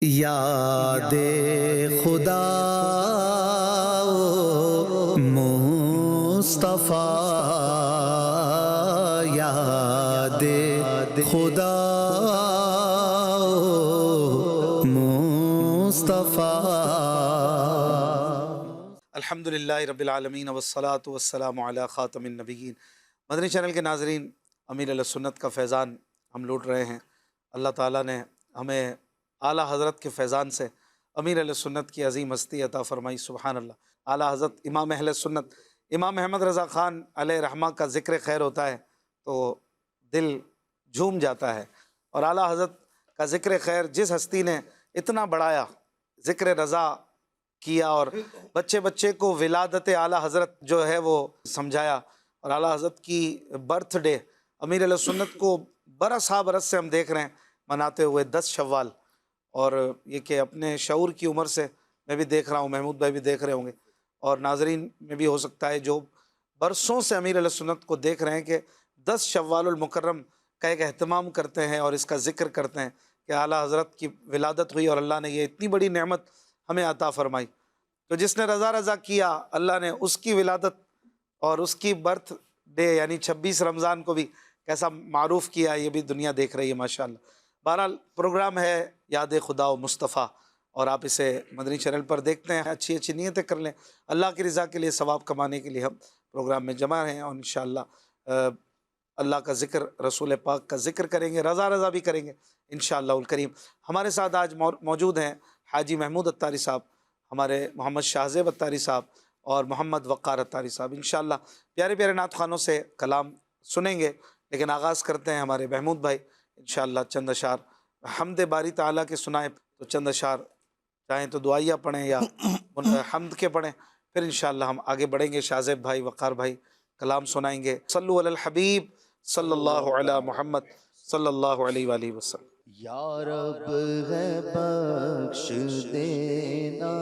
یاد خدا مصطفیٰ، یاد خدا مصطفیٰ۔ الحمدللہ رب العالمین والصلاة والسلام علی خاتم النبیین۔ مدنی چینل کے ناظرین، امیر علیہ سنت کا فیضان ہم لوٹ رہے ہیں۔ اللہ تعالیٰ نے ہمیں اعلیٰ حضرت کے فیضان سے امیر علیہ سنت کی عظیم ہستی عطا فرمائی، سبحان اللہ۔ اعلیٰ حضرت امام اہل سنت امام احمد رضا خان علیہ رحمہ کا ذکر خیر ہوتا ہے تو دل جھوم جاتا ہے، اور اعلیٰ حضرت کا ذکر خیر جس ہستی نے اتنا بڑھایا، ذکر رضا کیا، اور بچے بچے کو ولادت اعلیٰ حضرت جو ہے وہ سمجھایا، اور اعلیٰ حضرت کی برتھ ڈے امیر علیہ سنت کو برس ہا برس سے ہم دیکھ رہے ہیں مناتے ہوئے 10 شوال، اور یہ کہ اپنے شعور کی عمر سے میں بھی دیکھ رہا ہوں، محمود بھائی بھی دیکھ رہے ہوں گے، اور ناظرین میں بھی ہو سکتا ہے جو برسوں سے امیر علیہ سنت کو دیکھ رہے ہیں کہ 10 شوال المکرم کا ایک اہتمام کرتے ہیں اور اس کا ذکر کرتے ہیں کہ اعلیٰ حضرت کی ولادت ہوئی اور اللہ نے یہ اتنی بڑی نعمت ہمیں عطا فرمائی۔ تو جس نے رضا رضا کیا، اللہ نے اس کی ولادت اور اس کی برتھ ڈے یعنی 26 رمضان کو بھی کیسا معروف کیا، یہ بھی دنیا دیکھ رہی ہے ماشاءاللہ۔ بہرحال پروگرام ہے یاد خدا و مصطفیٰ، اور آپ اسے مدنی چینل پر دیکھتے ہیں۔ اچھی اچھی نیتیں کر لیں، اللہ کی رضا کے لیے، ثواب کمانے کے لیے ہم پروگرام میں جمع ہیں، اور انشاءاللہ اللہ کا ذکر، رسول پاک کا ذکر کریں گے، رضا رضا بھی کریں گے انشاءاللہ الکریم۔ ہمارے ساتھ آج موجود ہیں حاجی محمود اتاری صاحب، ہمارے محمد شاہزیب اتاری صاحب اور محمد وقار اتاری صاحب۔ انشاءاللہ پیارے پیارے نعت خوانوں سے کلام سنیں گے، لیکن آغاز کرتے ہیں ہمارے محمود بھائی انشاءاللہ چند اشعار حمد باری تعالیٰ کے سنائیں، تو چند اشعار چاہیں تو دعائیہ پڑھیں یا حمد کے پڑھیں، پھر انشاءاللہ ہم آگے بڑھیں گے۔ شاہزیب بھائی، وقار بھائی کلام سنائیں گے۔ صلو علی الحبیب صلی اللہ علی محمد صلی اللہ علیہ وآلہ وسلم۔ یا رب ہے بخش دینا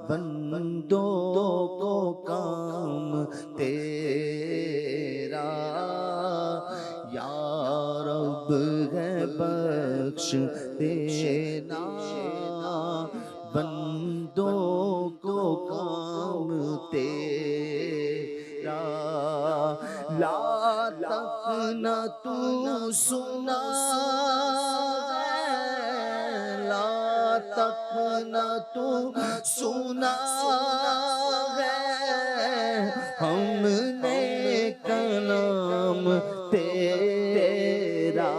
بندوں کو کام تیرا، یا رب ہے بخش دینا بندوں کو کام تیرا، لا تک نہ تو سنا ہے، لا تک نہ تو سنا ہے، ہم نے کلام تیرا،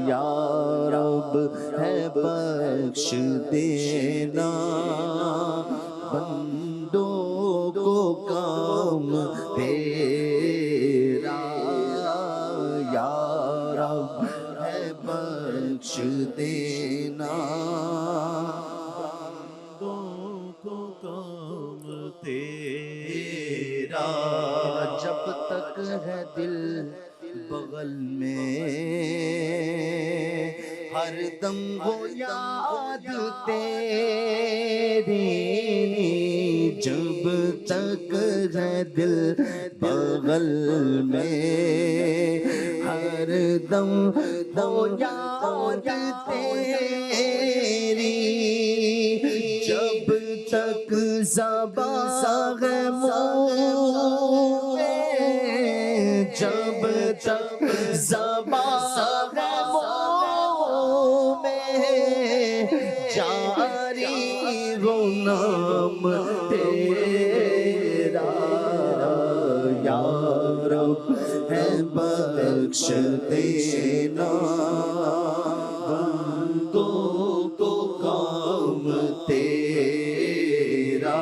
یا رب ہے بخش دینا بندوں کو کام تیرا، یا رب ہے بخش دینا بندوں کو کام تیرا، جب تک ہے دل بغل میں ہر دم ہو یاد تیری، جب تک ہے دل بغل میں ہر دم ہو یاد تیری، جب تک زبان ہے منہ میں، جب تک زبان ہے منہ میں، جاری ہو نام تیرا، یا رب ہے بخش دینا بندوں کو کام تیرا،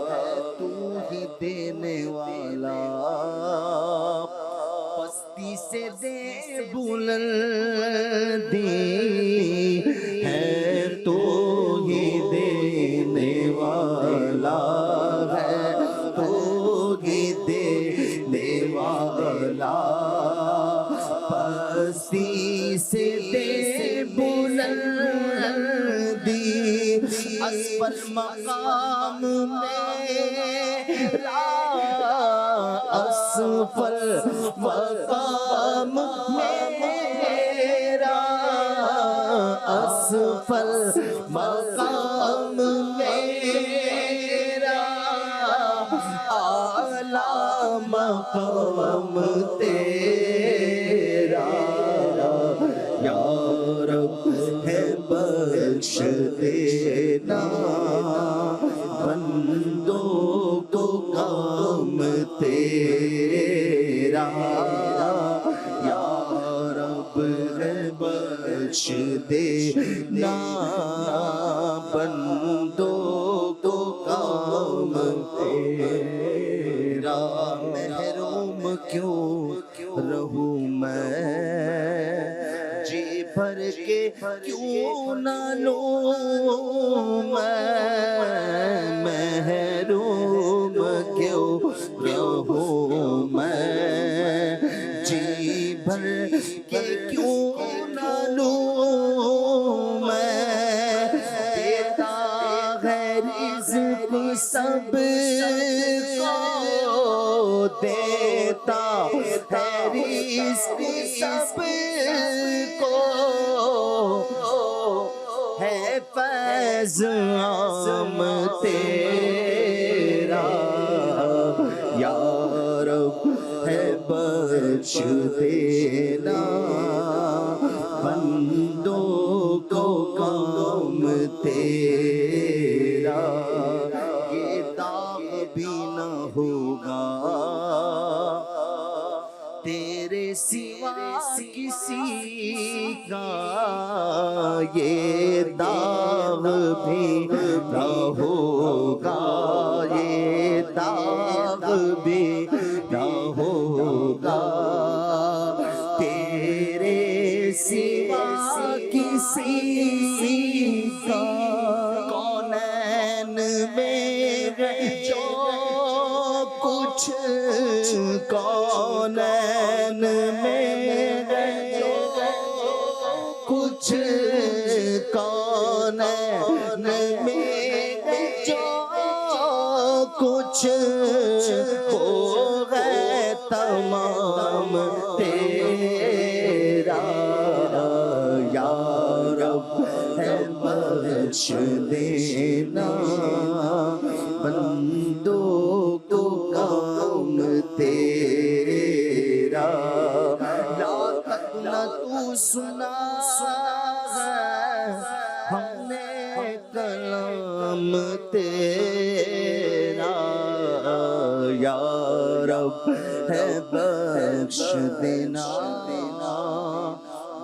ہے تو ہی دینے والا، پستی سے دے بلندی، ہے تو ہی دینے والا، ہے تو ہی دینے والا، پستی سے دے بلندی، اسفل مقام میرا، اسفل مقام میرا، اسفل مقام میرا، اعلیٰ مقام تیرا، یا رب ہے بخش دینا بندوں کو کام تیرا، یا رب ہے بخش دینا بندوں کو کام تیرا، محروم کیوں رہوں میں، جی بھر کے کیوں نہ لوں میں، محروم کیوں رہوں میں، جی بھر کے کیوں نہ لوں میں، دیتا ہے رزق سب کو، دیتا ہے رزق سب کو، ہے فیض عام تیرا، یا رب ہے بخش دینا بندوں کو کام تیرا، یہ داغ بھی نہ ہوگا تیرے سوا کسی کا، یہ داغ بھی نہ ہوگا، یہ داغ بھی نہ ہوگا تیرے سوا کسی کا، کونین میں جو کچھ، کونین میں جو کچھ، کونین میں جو کچھ ہو گئے تمام تیرا، یا رب ہے بخش دینا بندوں کو کام تیرا، لا تک نہ تو سنا ہے ہم نے کلام تیرا، یا رب ہے بخش دینا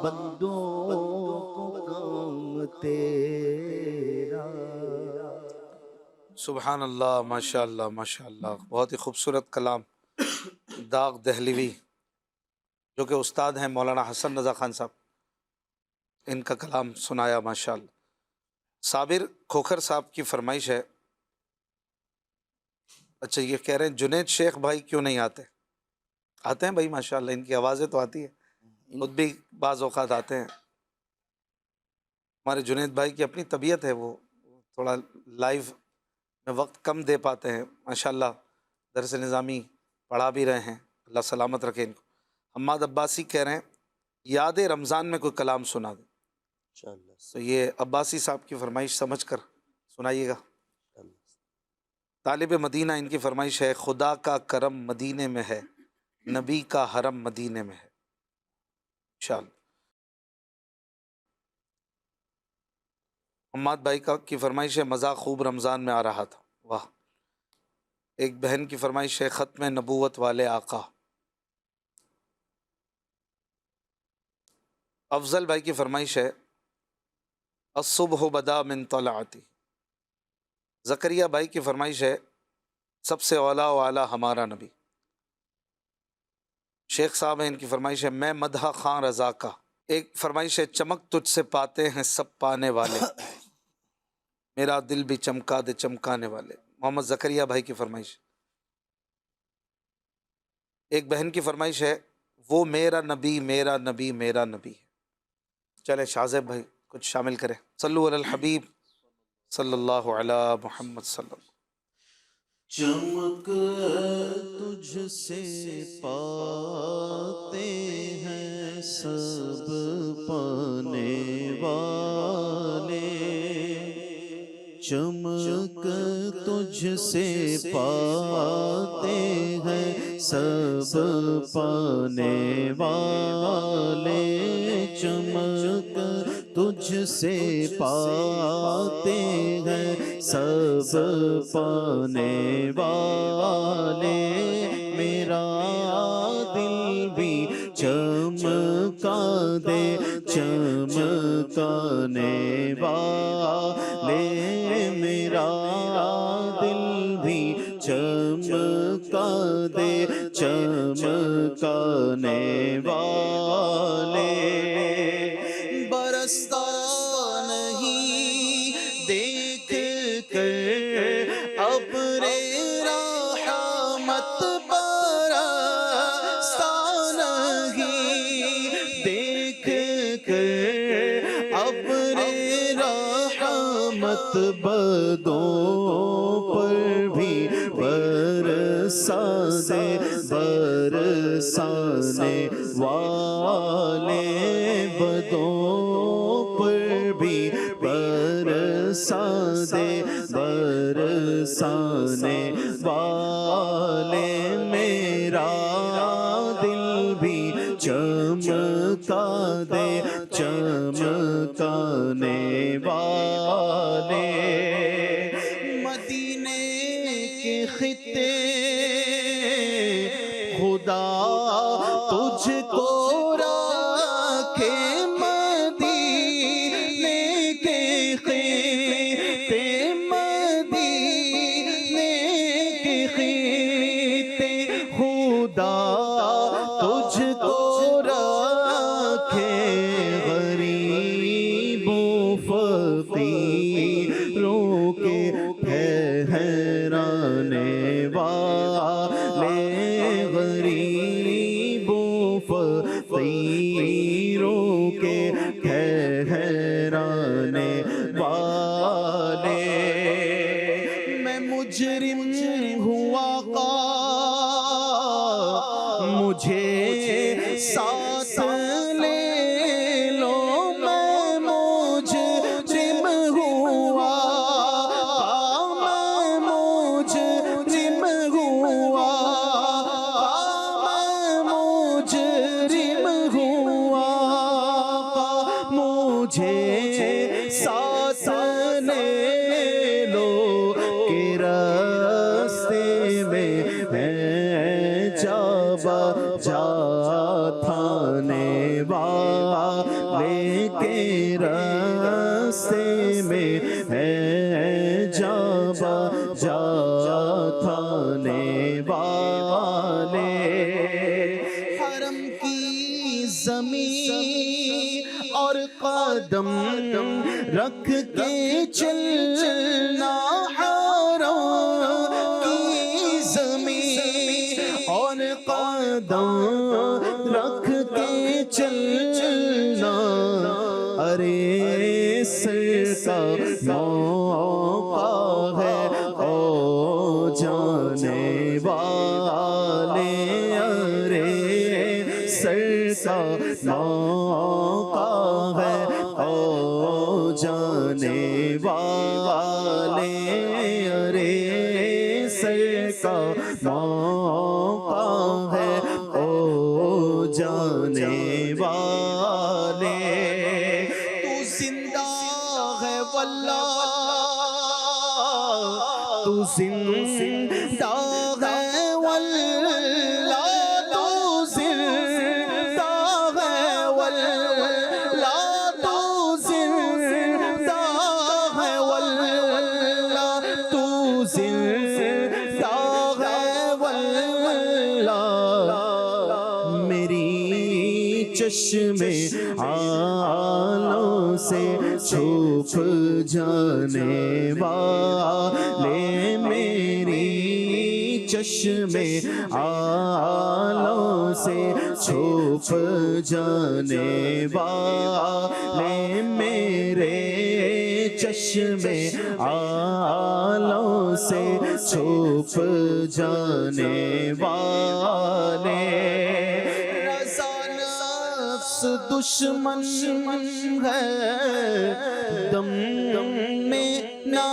بندوں کو کام تیرا۔ سبحان اللہ، ماشاء اللہ ماشاء اللہ، بہت ہی خوبصورت کلام داغ دہلوی، جو کہ استاد ہیں مولانا حسن رضا خان صاحب، ان کا کلام سنایا ماشاء اللہ۔ صابر کھوکھر صاحب کی فرمائش ہے، اچھا یہ کہہ رہے ہیں جنید شیخ بھائی کیوں نہیں آتے؟ آتے ہیں بھائی ماشاء اللہ، ان کی آوازیں تو آتی ہیں، خود بھی بعض اوقات آتے ہیں۔ ہمارے جنید بھائی کی اپنی طبیعت ہے، وہ تھوڑا لائیو میں وقت کم دے پاتے ہیں، ماشاءاللہ درس نظامی پڑھا بھی رہے ہیں، اللہ سلامت رکھے ان کو۔ حماد عباسی کہہ رہے ہیں یاد رمضان میں کوئی کلام سنا دیں، تو یہ عباسی صاحب کی فرمائش سمجھ کر سنائیے گا۔ طالب مدینہ، ان کی فرمائش ہے خدا کا کرم مدینے میں ہے، نبی کا حرم مدینے میں ہے، انشاءاللہ۔ حماد بھائی کی فرمائش ہے مزہ خوب رمضان میں آ رہا تھا، واہ۔ ایک بہن کی فرمائش ہے ختم نبوت والے آقا۔ افضل بھائی کی فرمائش ہے الصبح بدا من طلعتی۔ زکریا بھائی کی فرمائش ہے سب سے اولیٰ و اعلیٰ ہمارا نبی۔ شیخ صاحب ہیں، ان کی فرمائش ہے میں مدح خان رضا کا۔ ایک فرمائش ہے چمک تجھ سے پاتے ہیں سب پانے والے، میرا دل بھی چمکا دے چمکانے والے، محمد زکریا بھائی کی فرمائش۔ ایک بہن کی فرمائش ہے وہ میرا نبی میرا نبی میرا نبی ہے۔ چلے شاہزیب بھائی کچھ شامل کریں، صلو علی الحبیب صلی اللہ علی محمد صلی اللہ۔ چمک تجھ سے پاتے ہیں سب پانے والے، چمک تجھ سے پاتے ہیں سب پانے والے، چمک تجھ سے پاتے ہیں سب پانے والے، میرا دل بھی چمکا دے چمکانے والے، میرا دل بھی چمکا دے چمکانے والے، برستا نہیں دیکھ کر ابر رحمت، برستا نہیں دیکھ کر ابر رحمت، بدوں پر بھی برسا دے برسانے والے، بدوں پر بھی برسا دے برسانے والے، میرا دل بھی چمکا دے چمکانے والے، مدینے کے خطے خدا تجھ کو رکھے، مدینے کے خطے مدینے کے خطے خدا تجھ کو رکھے، غریبوں فقیروں کے ٹھہرانے والے، غریبوں فقیروں کے ٹھہرانے والے، میں مجرم ہوا مجھے ساتھ لے لو، میں مجرم ہوا میں مجرم ہوا میں مجرم ہوا، مجھے ساتھ لے لو کہ راستے میں ہے جا تھانے والے، کے راستے میں ہے جا تھانے والے، حرم کی زمین اور قدم رکھ کے چلنا، حرم کی زمین اور قدم رکھ کے چلنا، ارے سر کا موقع ہے او جانے والے، ارے سر کا موقع ہے او جانے والے، ارے سر کا موقع ہے او جانے والے، تو زندہ ہے واللہ تو زندہ ہے واللہ، تو زندہ ہے واللہ، تو زندہ ہے واللہ، تو زندہ ہے واللہ، میری چشم آلوں سے چھپ جانے والے، میری چشم آلوں سے چھپ جانے والے، میرے چشم آلوں سے چھپ جانے والے، رضا نفس دشمن ہے دم میں نہ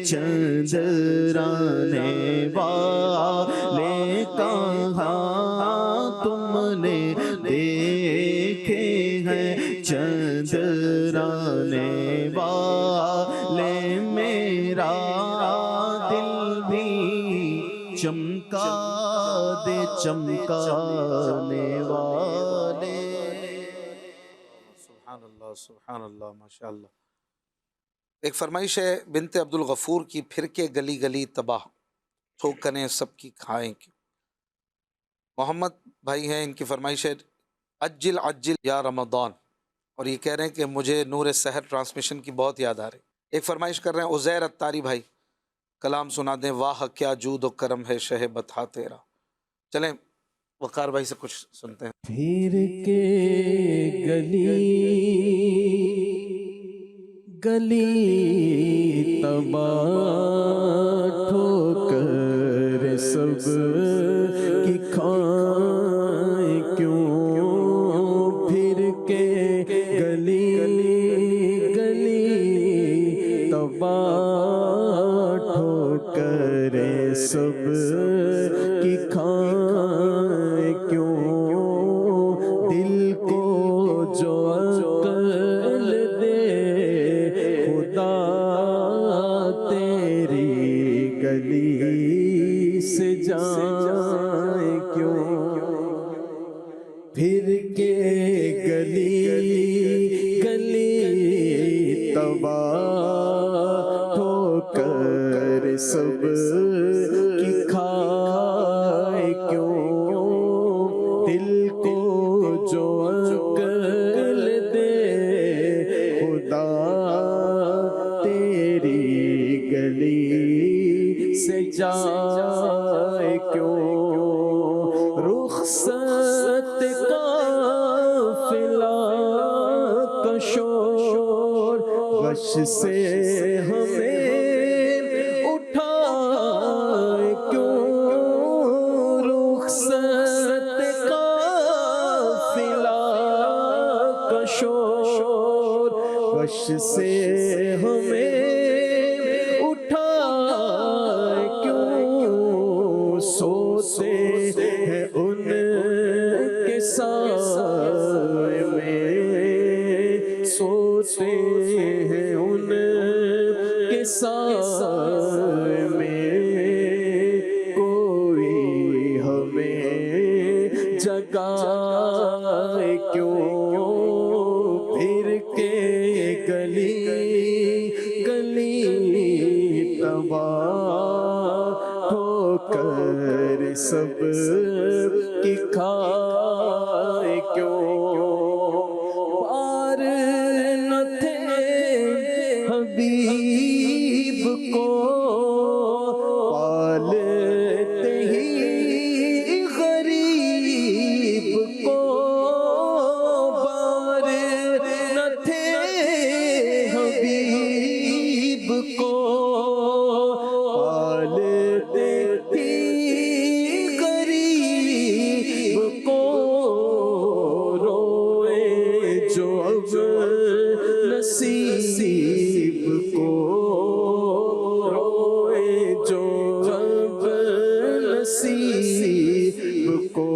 چندرانے والے کہاں تم نے دیکھے ہیں چندرانے والے میرا دل بھی چمکا دے چمکانے والے. سبحان اللہ ماشاء اللہ. ایک فرمائش ہے بنت عبد الغفور کی، پھر کے گلی گلی تباہ ٹھوکریں سب کی کھائیں کیوں. محمد بھائی ہیں، ان کی فرمائش ہے عجل عجل یا رمضان، اور یہ کہہ رہے ہیں کہ مجھے نور سحر ٹرانسمیشن کی بہت یاد آ رہی. ایک فرمائش کر رہے ہیں عزیر اتاری بھائی، کلام سنا دیں واہ کیا جود و کرم ہے شہ بتا تیرا. چلیں وقار بھائی سے کچھ سنتے ہیں. پھر کے گلی گلی تباہ ٹھوکر سب کی کھائیں کیوں. پھر کے گلی گلی تباہ ٹھوکر سب کی کھائیں کیوں. دل کو جو عقل دے خدا تیری گلی سے جائیں کیوں. پھر کے گلی گلی تباہ ٹھوکر سب کی کھائیں کیوں. دل کو جو عقل دے خدا تیری گلی سے جائے کیوں. رخصت قافلہ کا شور غش سے ہمیں اٹھائے کیوں. رخصت قافلہ کا شور غش سے ہمیں اٹھائے کیوں. سوتے ہیں ان کے سائے میں، سوتے ہیں ان کے سائے میں، کوئی ہمیں جگائے کیوں. پھر کے گلی گلی تباہ ٹھوکر سب کی کھائیں کیوں. پار نہ تھے حبیب کو پالتے ہی غریب کو. پار نہ تھے حبیب کو پالتے ہی غریب کو. روئے جو اب نصیب کو، روئے جو اب نصیب کو.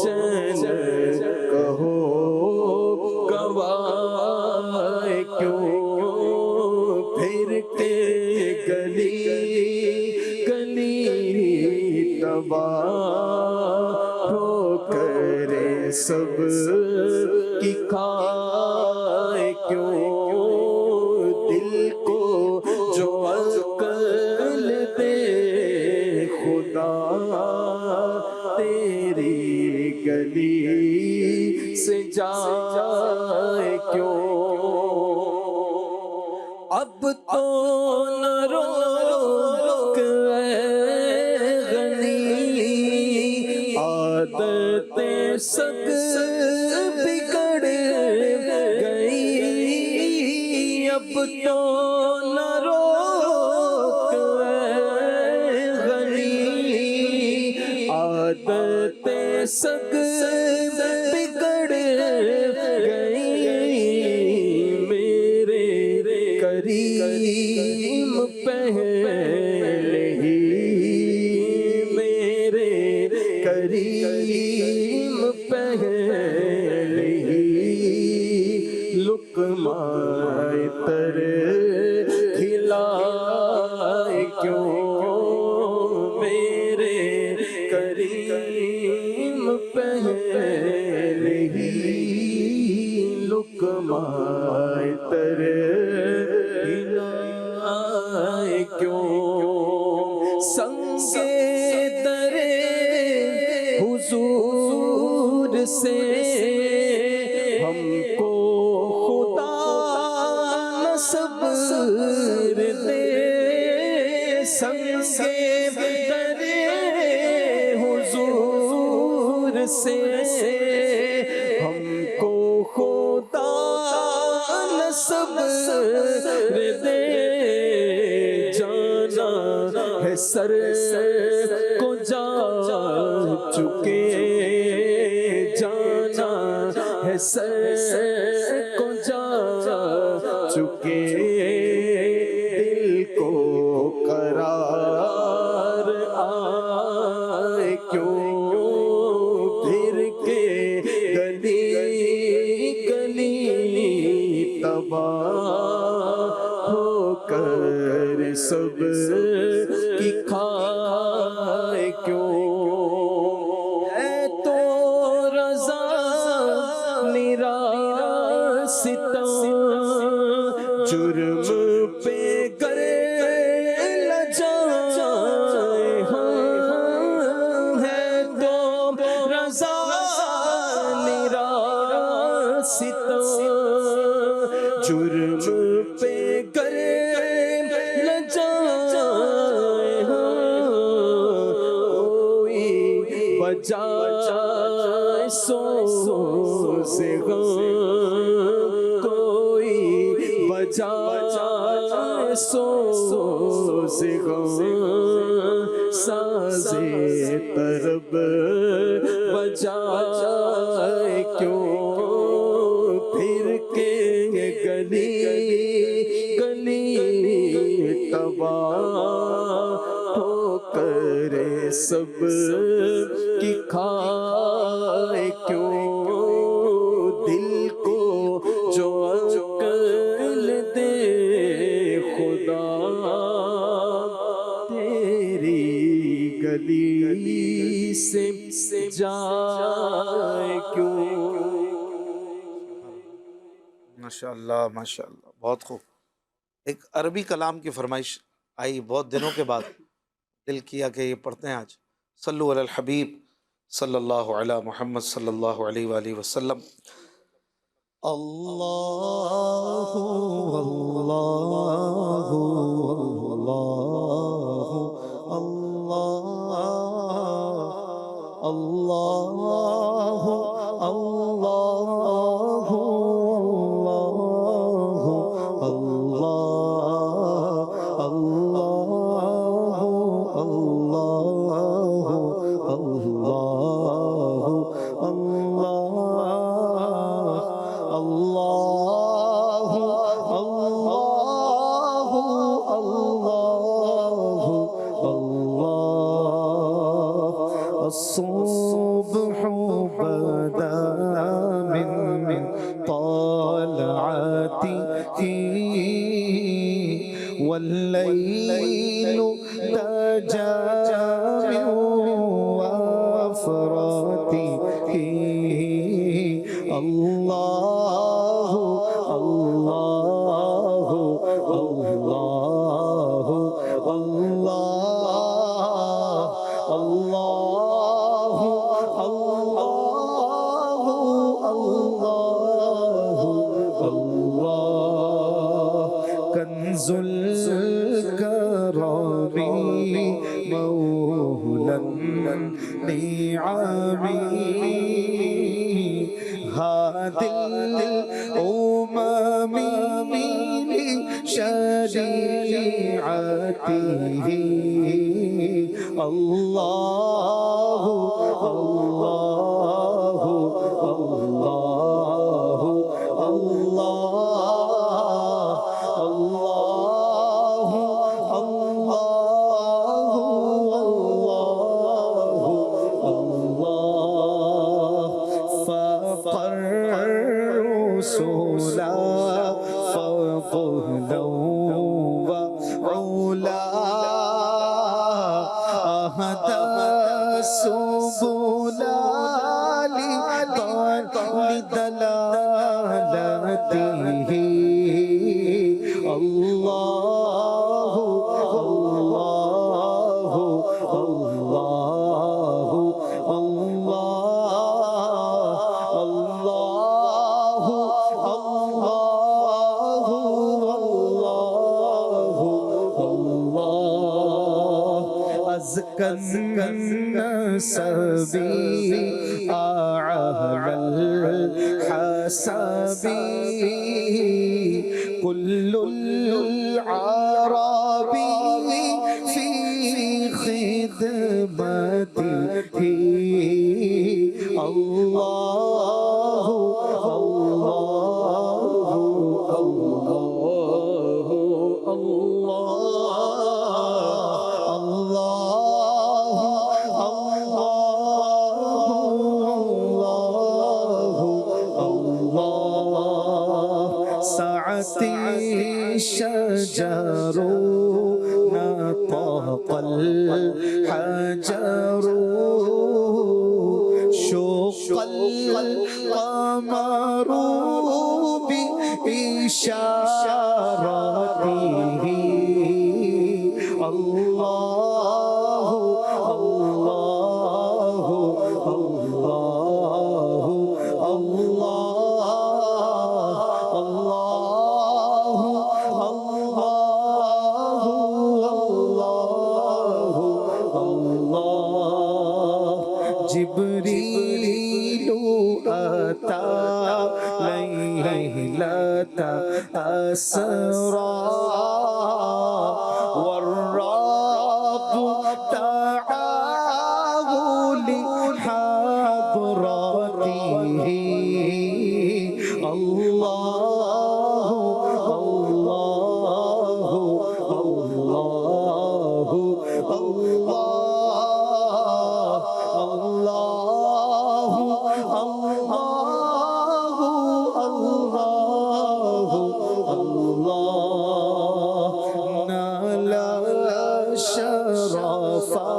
چین کہو گوائے کیوں. پھر کے گلی گلی تباہ ٹھوکر سب کی کھائیں کیوں. دل کو جو عقل دے خدا تیری گلی سے جائے کیوں. اب تو نہ روک اے غنی، عادتیں سگ بگڑ گئی. اب تو نہ روک اے غنی، عادتیں سگ بگڑ گئی. میرے کریم لقمۂ تر کھلائے کیوں میرے کریم پہلے ہی لقمۂ تر کھلائے کیوں سنگے در حضور سے ہم کو خدا نصب دے سنگے در حضور سے ہم کو خدا نصب دے جانا ہے سر کو جا چکے جانا ہے سر کو جا چکے دل کو قرار آئے کیوں پھر کے گلی گلی تباہ ہو کر سب کی کھائے کیوں ہے تو رضا نراستہ جرم پہ گر لجائے ہم ہے تو رضا نراستہ جرم پہ گر لجائے ہم کوئی بجائے سوز غم کوئی بجائے سوز غم ساز طرب بجائے کیوں پھر کے گلی گلی تباہ ہو کر سب کی کھائے کیوں دل کو جو عقل دے خدا تیری گلی سے جائے کیوں ماشاءاللہ ماشاءاللہ بہت خوب ایک عربی کلام کی فرمائش آئی بہت دنوں کے بعد دل کیا کہ یہ پڑھتے ہیں آج صلو علی الحبیب صلی اللہ علی محمد صلی اللہ علیہ وآلہ وسلم اللہ اللہ اللہ اللہ اللہ الصبح بدا من طالعته والليل دجا من وفراته الله الله الله الله الله كنز الكرم مولى النعم هادي الأمم لشريعته الله الله الله الله الله فقر رسولا عدالته اللہ اللہ اللہ اللہ اللہ اللہ أزكى النسب أعلى الحسب كل العرب في خدمته الله الله الشجر نطق الحجر شق القمر بإشارته الله الله الله جبريل أتى ليلة أسرى والرب دعاه لحضرته الله الله الله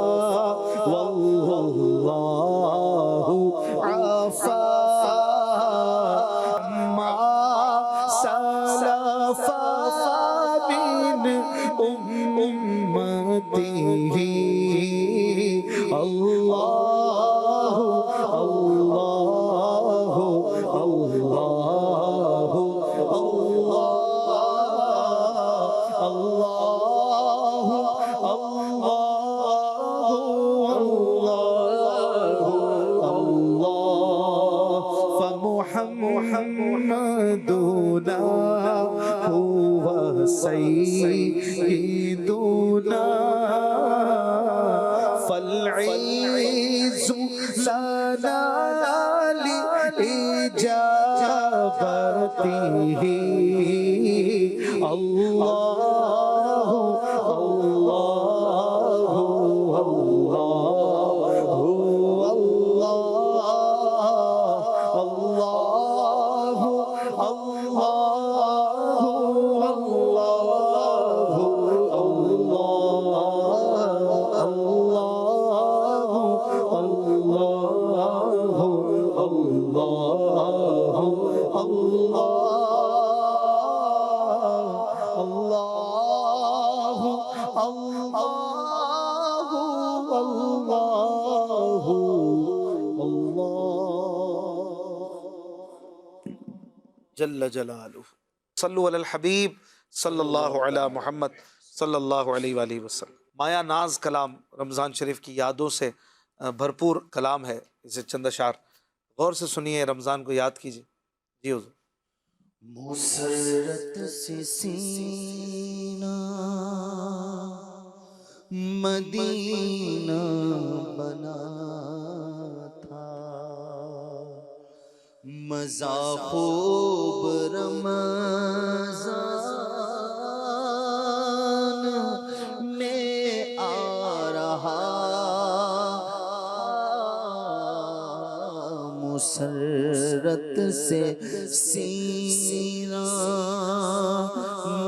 الله والله عفا ما سلف من أمته الله الله الله الله فمحمدنا هو سيدنا فالعز لنا لإجابته الله الله جل جلالہ صلو علی الحبیب صلی اللہ علی محمد صلی اللہ علیہ وآلہ وسلم۔ مایا ناز کلام رمضان شریف کی یادوں سے بھرپور کلام ہے، اسے چند اشعار غور سے سنیے، رمضان کو یاد کیجیے۔ جی حضور۔ مسرت سے سینہ مدینہ بنا تھا، مزہ خوب رمضان میں آ رہا، مسرت سے سینہ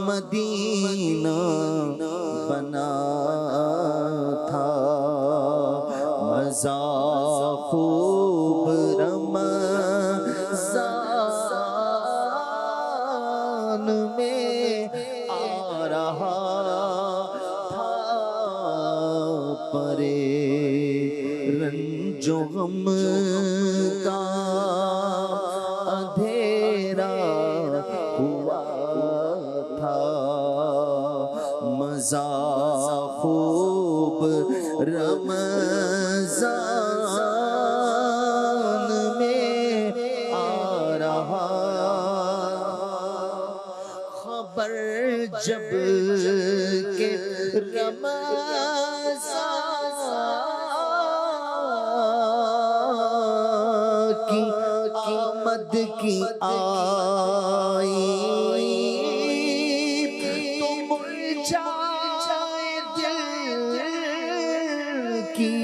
مدینہ بنا تھا، مزہ خوب رمضان جو غم کا اندھیرا ہوا تھا، مزہ خوب رمضان میں آ رہا، خبر جب کہ رمضان کی آمد کی آئی تو مرجھائے دل کی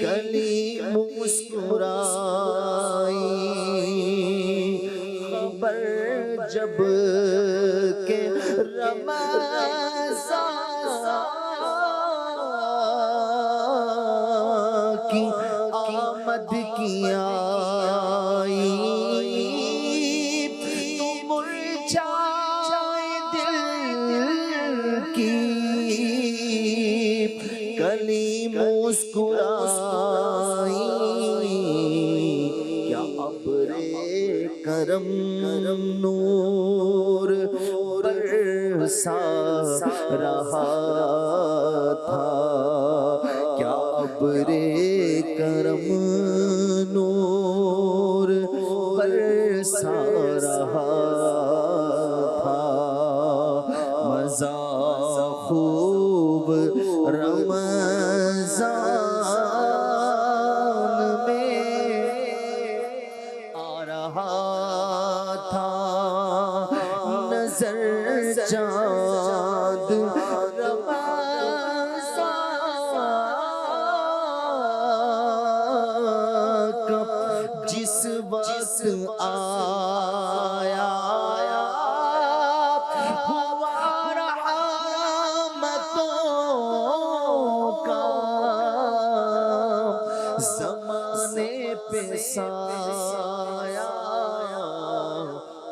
کلی مسکرائی، خبر جب کہ رمضان کی آمد کی آئی تو مرجھائے دل کی کلی مسکرائی، کیا ابر کرم نور برسا رہا تھا، کیا ابر کرم نور برسا رہا تھا، مزہ خوب رمضان میں آ رہا تھا، نظر چاند رمضان کا جس وقت آیا ہوا رحمتوں کا زمانے پہ سایہ،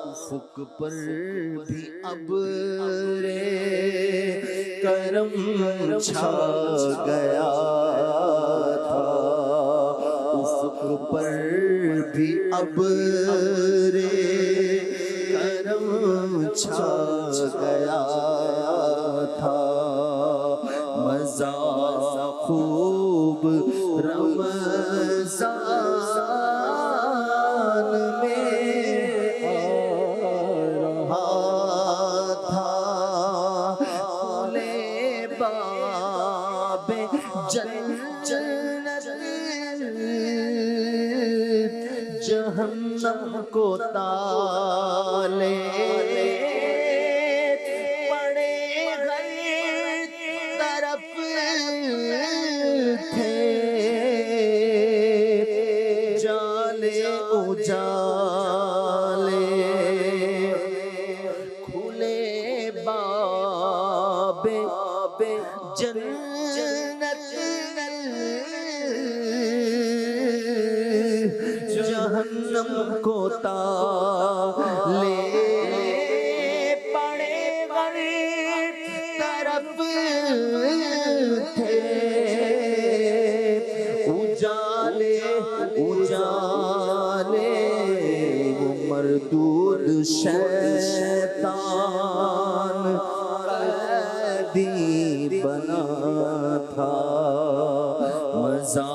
افق پر بھی ابر کرم چھا گیا تھا، افق پر بھی ابر کرم چھا گیا تھا، مزہ خوب رمضان میں آ رہا تھا، کھلے باب جنت جہنم کو تالے پڑے غیر طرف تھے، جالے اجالے کھلے باب جنت جہنم کو تالے پڑے غیر طرف تھے، اجالے اجالے وہ مردود شیطان قیدی بنا تھا، مزہ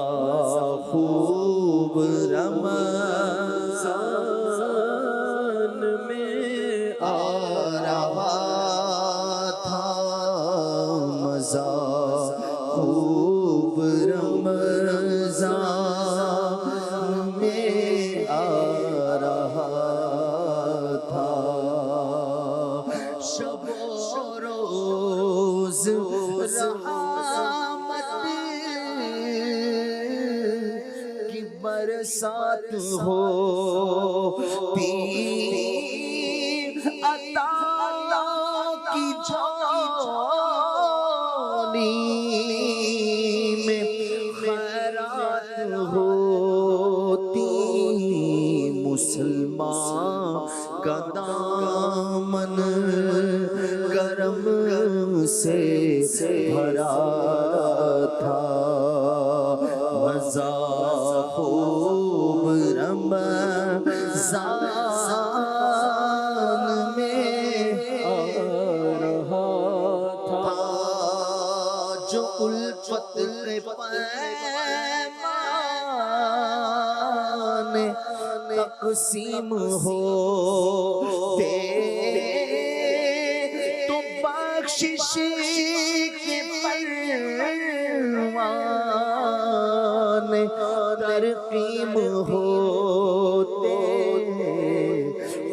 خوب رمضان میں آ رہا تھا، مزہ خوب رمضان میں آ رہا تھا، شب و روز رحمت کی برسات ہوتی، عطا کی جھولی میں خیرات ہوتی، مسلمان کا دامن کرم سے بھرا تھا، رمضان میں آ رہا تھا جو الفت کے پیمان تقسیم ہوتے تو بخشش کے پروان ترقیم ہوتے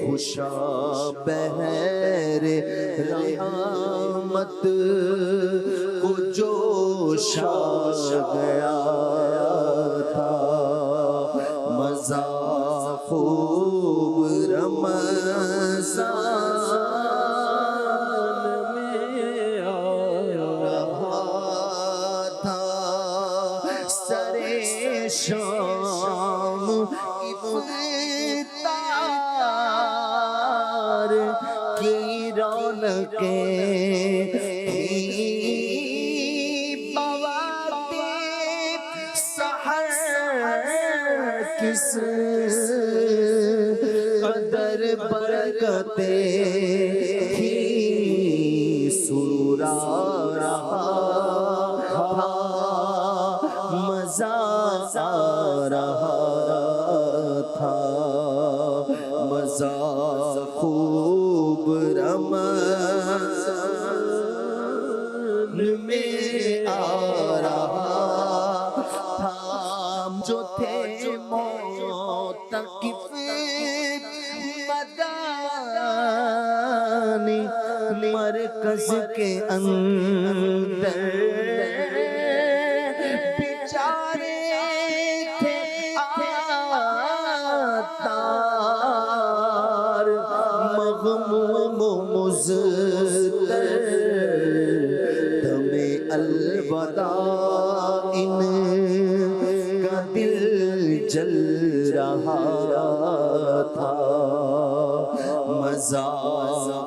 خوشا بہر رحمت کو جوشا گیا تھا مزہ خوب رمضان میں آ رہا تھا سرے شام افطار کی رونقیں کس قدر برکتیں تھی سورا رہا تھا مزہ آ رہا تھا مزہ خوب رمضان میں آ رہا تھا جو تھے موتقف مدانی مرکز کے اندر بیچارے تھے آتار مغموم و مضطر دم الوداع ان کا دل جل رہا تھا مزہ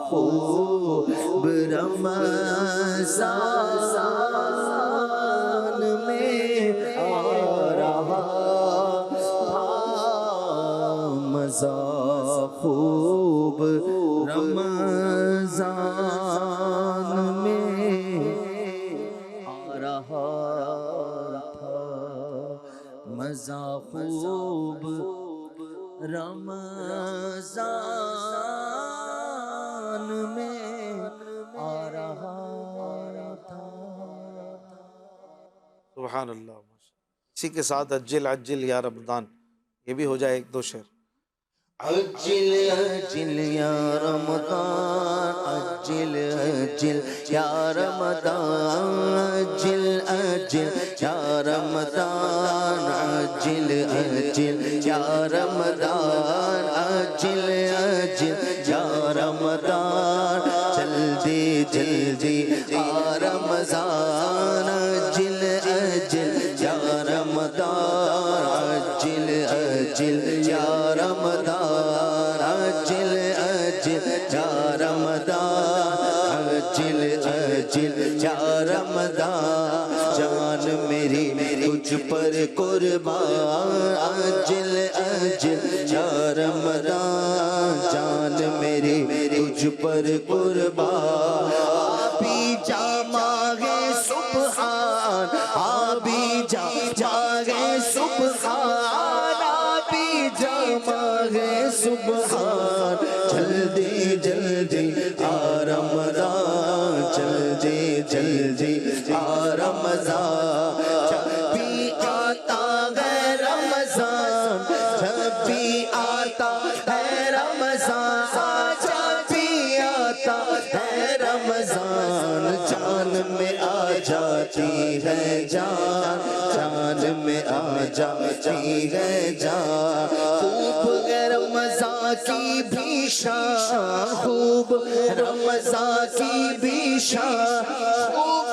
خوب رمضان میں آ رہا تھا مزہ خوب رمضان میں آ رہا تھا مزہ خوب رمضان میں آ رہا تھا سبحان اللہ. اسی کے ساتھ عجل عجل یا رمضان یہ بھی ہو جائے ایک دو شعر. عجل عجل یا رمضان عجل عجل یا رمضان عجل عجل یا رمضان عجل عجل یا رمضان عجل عجل یا رمضان جلدی جلدی یا رمضان عجل عجل یا رمضان عجل عجل یا رمضان عجل عجل یا رمضان عجل عجل یا رمضان جان میری تجھ پر قربان عجل عجل یا رمضان جان میری تجھ پر قربان آبی جا ماغے سبحان آبی جا ماغے سبحان آبی جا ماغے سبحان جلدی جلدی آ رمضان جلدی جلدی آ رمضان جب بھی آتا ہے رمضان جب بھی آتا ہے رمضان جب بھی آتا ہے رمضان جان میں آ جاتی ہے جان جان میں آ جاتی ہے جان خوب رمضان کی بھی شان خوب رمضان کی بھی شان خوب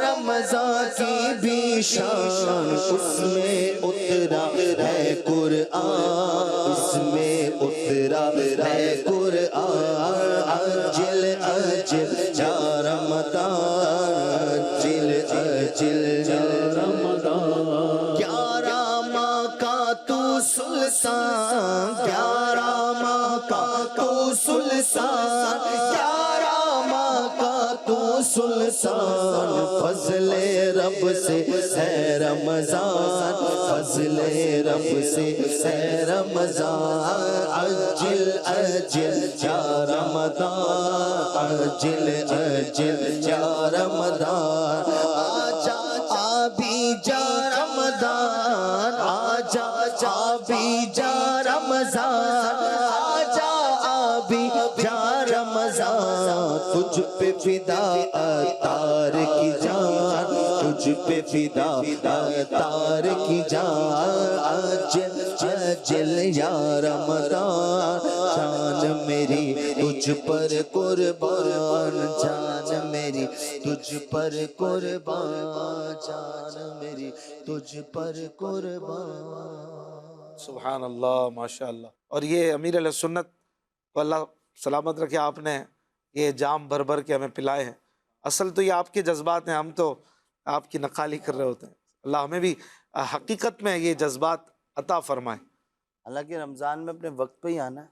رمضان کی بھی شان اس میں اترا ہے قرآن اس میں اترا ہے قرآن عجل عجل یا رمضان عجل عجل یا رمضان 11 ماہ کا تو سلطان 11 سلسان 11 ماہ کا تو سلسان فضل رب سے ہے رمضان فضل رب سے ہے رمضان عجل عجل یا رمضان عجل عجل یا رمضان آجا آبی جا رمضان آجا آبی جا رمضان آجا آبی جا رمضان تجھ پہ فدا اتار کی جان تجھ پہ فدا اتار کی جان عجل عجل یا رمضان جان میری تجھ پر قربان جان میری تجھ پر قربان جان میری تجھ پر قربان سبحان اللہ، ماشاء اللہ۔ اور یہ امیر علیہ سنت کو اللہ سلامت رکھے، آپ نے یہ جام بھر بھر کے ہمیں پلائے ہیں۔ اصل تو یہ آپ کے جذبات ہیں، ہم تو آپ کی نقالی کر رہے ہوتے ہیں۔ اللہ ہمیں بھی حقیقت میں یہ جذبات عطا فرمائے۔ حالانکہ رمضان میں اپنے وقت پہ ہی آنا ہے،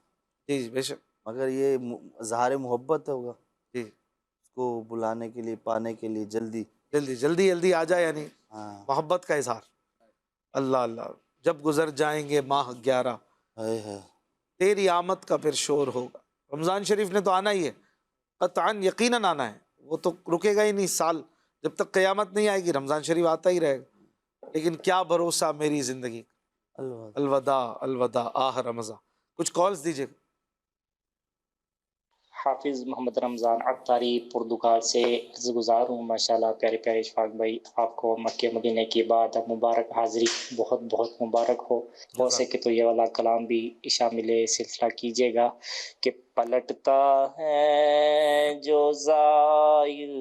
جی بے شک، مگر یہ اظہار محبت ہوگا جی اس کو بلانے کے لیے پانے کے لیے جلدی جلدی جلدی جلدی آ جائے، یعنی ہاں محبت کا اظہار۔ اللہ اللہ، جب گزر جائیں گے ماہ 11 ہے تیری آمد کا پھر شور ہوگا۔ رمضان شریف نے تو آنا ہی ہے، قطعاً یقیناً آنا ہے، وہ تو رکے گا ہی نہیں۔ سال جب تک قیامت نہیں آئے گی رمضان شریف آتا ہی رہے گا۔ لیکن کیا بھروسہ میری زندگی کا، اللہ الوداع الوداع آہ رمضان۔ کچھ کالز دیجیے۔ حافظ محمد رمضان عطاری پرتگال سے عرض گزار ہوں۔ ماشاءاللہ پیارے پیارے اشفاق بھائی، آپ کو مکہ مدینہ کی بعد اب مبارک حاضری بہت بہت مبارک ہو سکے تو یہ والا کلام بھی شامل سلسلہ کیجیے گا کہ پلٹتا ہے جو زائل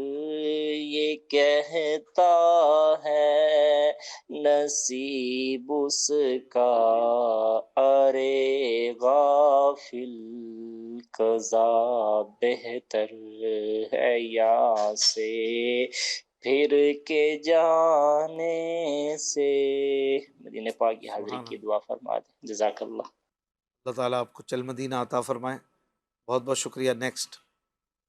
یہ کہتا ہے نصیب اس کا ارے غافل قضا بہتر ہے یا سے پھر کے جانے سے۔ مدینہ پاک کی حاضری کی دعا فرما دیں، جزاک اللہ۔ اللہ تعالیٰ آپ کو چل مدینہ عطا فرمائے، بہت بہت شکریہ۔ نیکسٹ۔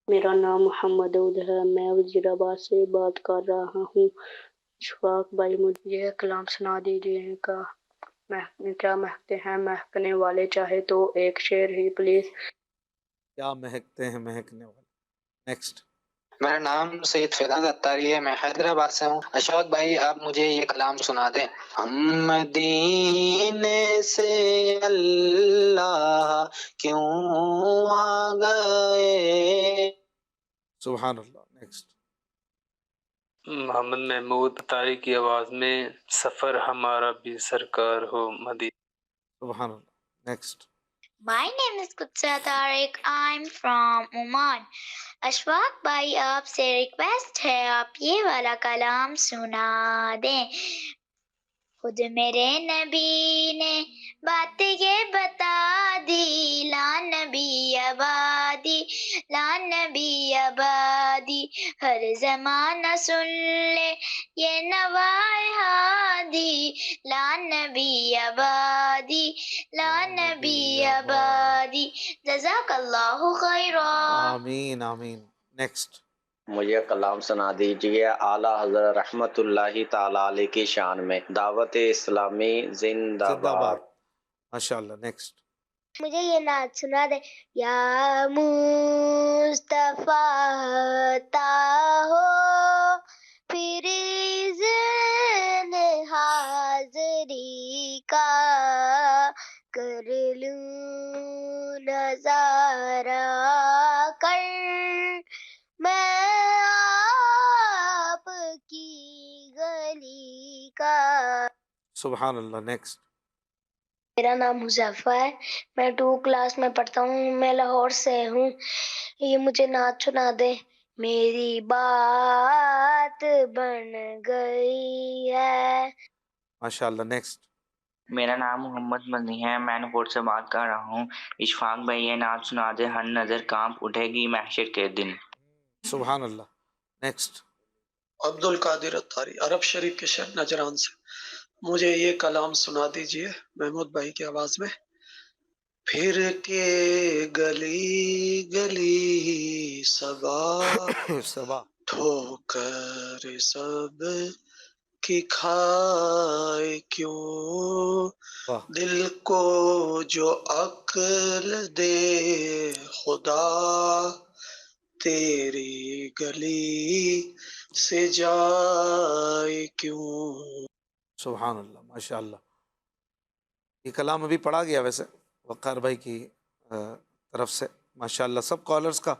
میرا نام محمد عود ہے، میں وزیر آباد سے بات کر رہا ہوں۔ اشفاق بھائی مجھے کلام سنا دیجیے گا۔ کیا مہکتے ہیں مہکنے والے، چاہے تو ایک شعر ہی پلیز۔ کیا مہکتے ہیں مہکنے والے۔ نیکسٹ۔ میرا نام سید فیضان عطاری ہے، میں حیدرآباد سے ہوں۔ اشفاق بھائی آپ مجھے یہ کلام سنا دیں۔ ہم مدینے سے اللہ کیوں آ گئے۔ سبحان اللہ۔ نیکسٹ۔ محمد محمود عطاری کی آواز میں سفر ہمارا بھی سرکار ہو مدینہ۔ سبحان اللہ۔ Next. My name is Qudsa Tariq. I'm from Oman. Ashfaq بھائی آپ سے ریکویسٹ ہے آپ یہ والا کلام سنا دیں۔ خود میرے نبی نے بات یہ بتا دی، لا نبی آبادی لا نبی آبادی، ہر زمانہ سن لے یہ نوائے ہادی، لا نبی آبادی لا نبی آبادی، جزاک اللہ خیرا۔ آمین آمین۔ نیکسٹ۔ مجھے کلام سنا دیجیے اعلیٰ حضرت رحمت اللہ تعالی علیہ کی شان میں، دعوت اسلامی زندہ باد۔ ماشاء اللہ۔ نیکسٹ۔ مجھے یہ نعت سنا دے۔ یا مصطفیٰ تا ہو پھر اذن حاضری کا، کر لوں نظارہ کر میں آپ کی گلی کا۔ سبحان اللہ۔ نیکسٹ۔ میرا نام حذیفہ ہے، میں 2 کلاس میں پڑھتا ہوں، میں لاہور سے ہوں۔ یہ مجھے نعت سنا دے۔ میری بات بن گئی ہے۔ ماشاء اللہ۔ نیکسٹ۔ میرا نام محمد مدنی ہے، میں نپور سے بات کر رہا ہوں۔ اشفاق بھائی یہ نعت سنا دے، ہر نظر کانپ اٹھے گی محشر کے دن۔ سبحان اللہ۔ نیکسٹ۔ عبد القادر عطاری، عرب شریف کے شہر نجران سے، مجھے یہ کلام سنا دیجئے محمود بھائی کی آواز میں۔ پھر کے گلی گلی صبا صبا ٹھوکر سب کی کھائے کیوں، واہ دل کو جو عقل دے خدا، تیری گلی سے جائے کیوں۔ سبحان اللہ، ماشاء اللہ۔ یہ کلام ابھی پڑھا گیا ویسے وقار بھائی کی طرف سے، ماشاء اللہ۔ سب کالرز کا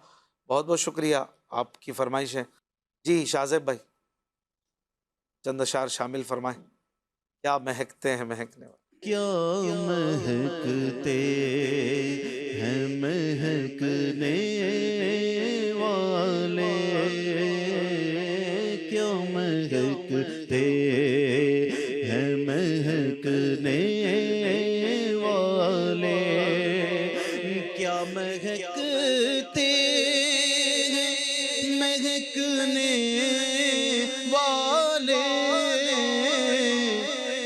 بہت بہت شکریہ، آپ کی فرمائش ہے۔ جی شاہزیب بھائی چند اشعار شامل فرمائیں۔ کیا مہکتے ہیں مہکنے والے، کیا مہکتے ہیں مہکنے والے، کیا مہکتے ہیں مہکنے والے، کیا مہکتے ہیں مہکنے والے،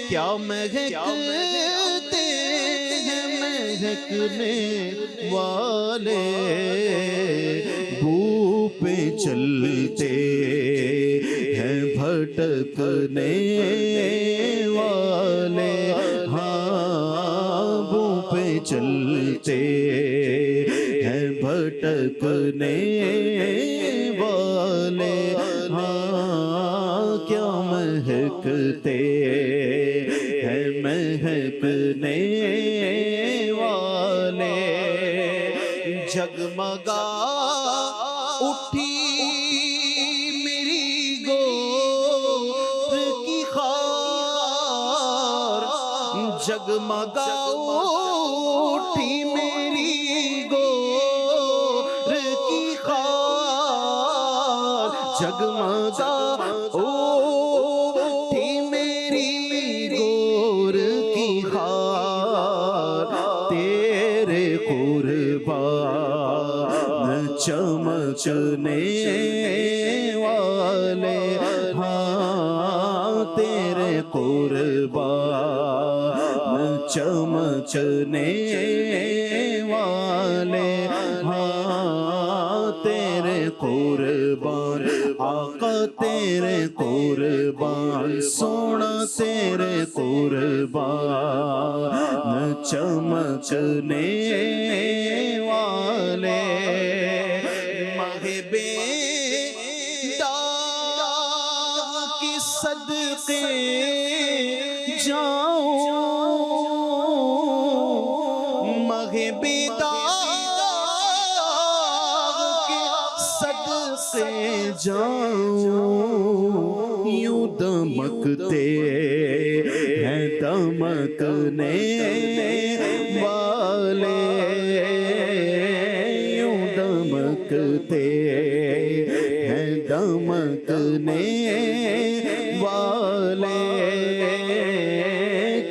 کیا مہکتے ہیں مہکنے والے، بو پہ چلتے ہیں بھٹکنے والے، ہاں بو پہ چلتے ہیں بھٹکنے والے، ہاں کیا مہکتے ہیں مہکنے والے، جگمگا اٹھی میری گور کی خار، جگمگا اٹھی میری گور کی خار، جگمگا اٹھی میری گور کی خار، تیرے قربان چمکنے والے، ہاں تیرے قربان چمکنے والے، ہاں تیرے قربان آقا، تیرے قربان سونا، تیرے قربان چمکنے والے، مغبے داغ کی صدقے جاؤں، مغبے داغ کے صدقے جاؤں، یوں دمکتے ہیں دمکنے والے، یوں دمکتے ہیں دمکنے والے،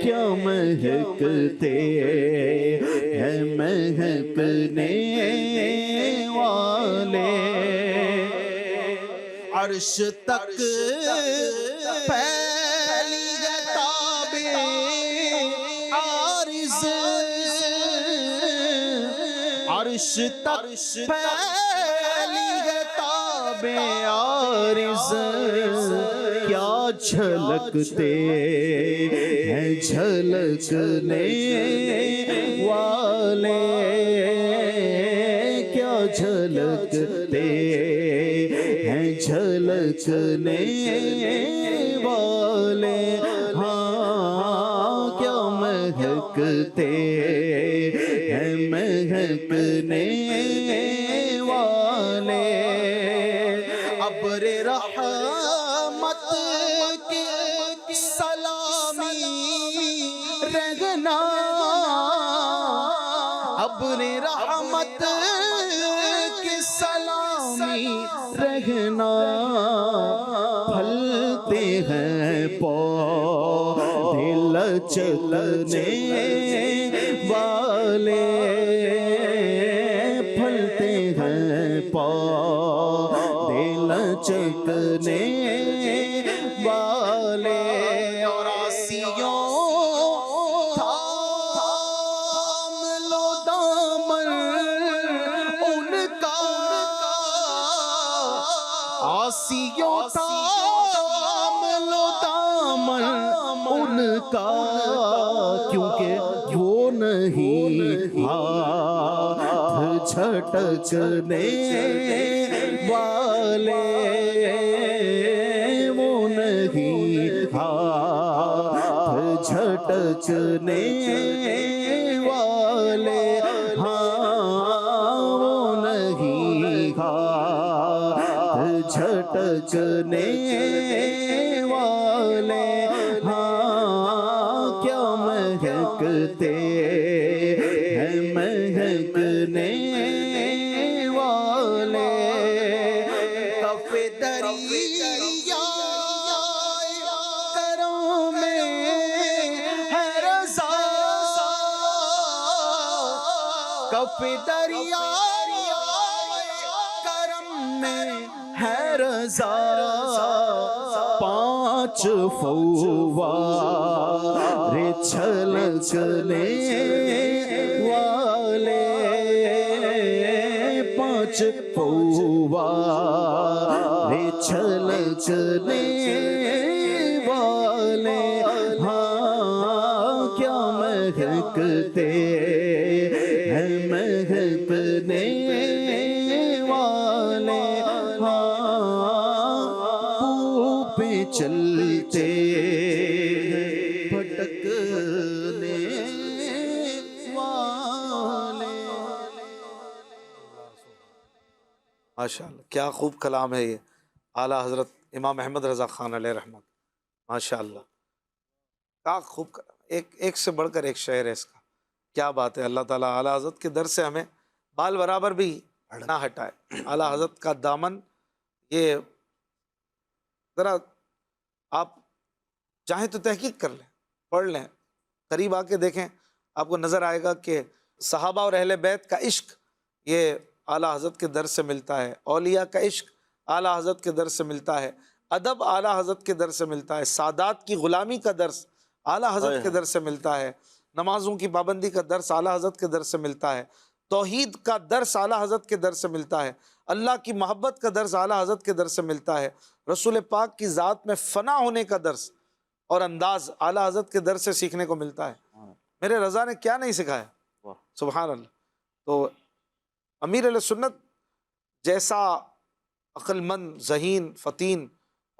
کیا مہکتے ہیں مہکنے والے، عرش تک پھیلی ہے تابِ عارض، عرش تک پھیلی ہے تابِ عارض، کیا جھلکتے ہیں جھلکنے والے، کیا جھلکتے ہیں جھلکنے والے، ہاں کیا مہکتے ہیں مہکنے والے، ابر رحمت کی سلامی رہنا، ابر رحمت کی سلامی رہنا، پھلتے ہیں پودے لچکنے والے، پھلتے ہیں پودے لچکنے والے، اور آسیوں تھام لو آسیوں تامل و دامن ان کا، کیونکہ وہ نہیں ہاتھ جھٹکنے والے، وہ نہیں ہاتھ جھٹکنے والے، وہ نہیں ہاتھ جھٹکنے والے، کیا مہکتے ہیں مہکنے والے، کف دریا کروں میں ہے رضا، کف دریا کرم میں ہے رضا، پانچ فوار چھلکنے والے، پانچ فوار چھلکنے والے، کیا مہکتے ہیں مہکنے والے، پہ چلتے پھٹکنے والے۔ ماشاءاللہ کیا خوب کلام ہے یہ اعلیٰ حضرت امام احمد رضا خان علیہ رحمت، ماشاءاللہ کیا خوب کلام، ایک سے بڑھ کر ایک شعر ہے اس کا، کیا بات ہے۔ اللہ تعالیٰ اعلیٰ حضرت کے در سے ہمیں بال برابر بھی نہ ہٹائے، اعلیٰ حضرت کا دامن، یہ ذرا آپ چاہیں تو تحقیق کر لیں، پڑھ لیں، قریب آ کے دیکھیں، آپ کو نظر آئے گا کہ صحابہ اور اہل بیت کا عشق یہ اعلیٰ حضرت کے در سے ملتا ہے، اولیاء کا عشق اعلیٰ حضرت کے در سے ملتا ہے، ادب اعلیٰ حضرت کے در سے ملتا ہے، سادات کی غلامی کا درس اعلیٰ حضرت کے در سے ملتا ہے، نمازوں کی پابندی کا درس اعلیٰ حضرت کے در سے ملتا ہے، توحید کا درس اعلیٰ حضرت کے در سے ملتا ہے، اللہ کی محبت کا درس اعلیٰ حضرت کے در سے ملتا ہے، رسول پاک کی ذات میں فنا ہونے کا درس اور انداز اعلیٰ حضرت کے در سے سیکھنے کو ملتا ہے۔ میرے رضا نے کیا نہیں سکھایا، سبحان اللہ۔ تو امیر علیہ سنت جیسا عقل مند، ذہین، فطین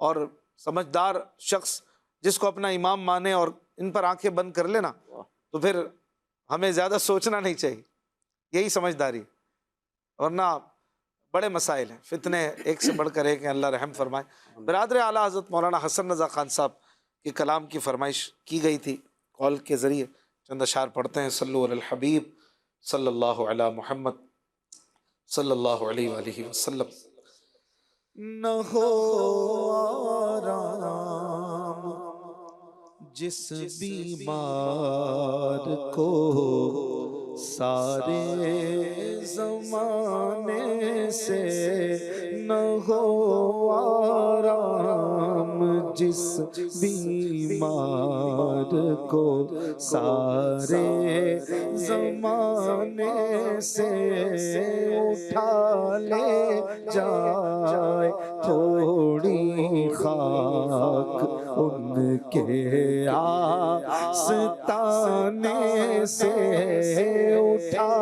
اور سمجھدار شخص جس کو اپنا امام مانے اور ان پر آنکھیں بند کر لینا، تو پھر ہمیں زیادہ سوچنا نہیں چاہیے، یہی سمجھداری، ورنہ بڑے مسائل ہیں، فتنے ایک سے بڑھ کر ایک ہیں، اللہ رحم فرمائے۔ برادر اعلیٰ حضرت مولانا حسن رضا خان صاحب کے کلام کی فرمائش کی گئی تھی، کال کے ذریعے چند اشعار پڑھتے ہیں۔ صلو علی الحبیب صلی اللہ علی محمد صلی اللہ علیہ وآلہ وسلم۔ نہ ہو آرام جس بیمار کو سارے زمانے سے، نہ ہو آرام جس بیمار کو سارے زمانے سے، اٹھا لے جائے تھوڑی خاک ان کے آستانے سے، اٹھا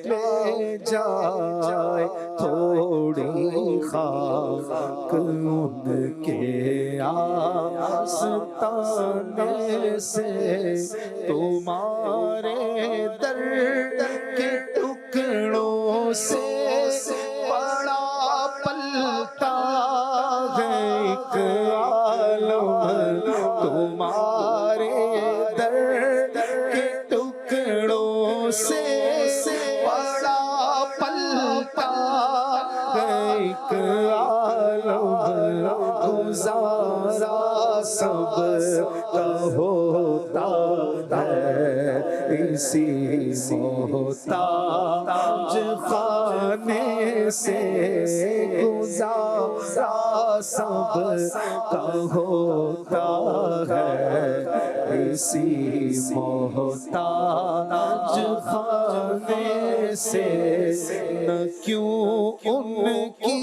لے جائے تھوڑی خاک ان کے آستانے سے، تمہارے در کے ٹکڑوں سے بڑا پلتا ہے ایک عالم، تمہارے در کے ٹکڑوں سے بڑا پلتا ہے ایک عالم، گزارا سب کا ہوتا ہے اسی محتاج خانے کھانے سے گزارا سب کا ہوتا ہے، اسی محتاج خانے سے نہ کیوں ان کی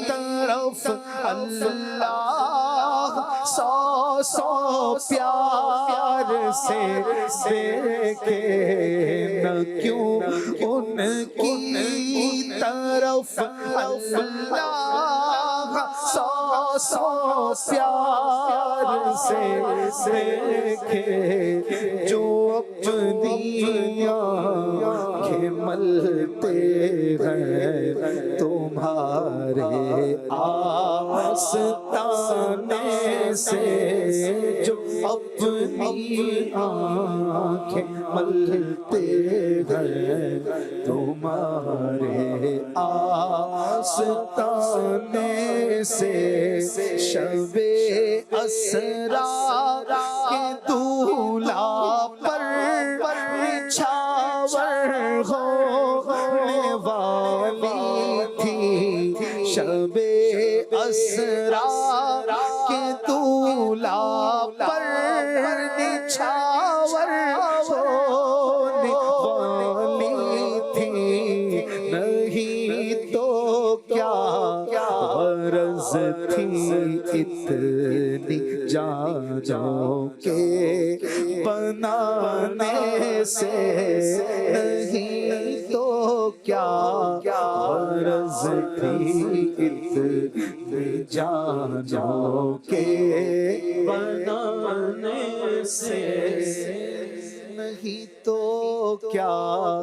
طرف اللہ سو سو پیار سے دیکھے، نہ کیوں ان کی طرف اللہ سو سو پیار سے دیکھے، جو اپنی آنکھیں ملتے ہیں تمہارے آستانے سے، جو اپنی آنکھیں ملتے ہیں تمہارے آستانے سے، شب اسرا کے دولہا پر چھاور ہونے والی تھی، شب اسرا کے دولہا پر چھاور ہونے والی تھی، نہیں تو کیا غرض تھی اتنی جانوں کے بنانے سے، نہیں تو کیا غرض تھی اتنی جانوں کے بنانے سے، نہیں تو کیا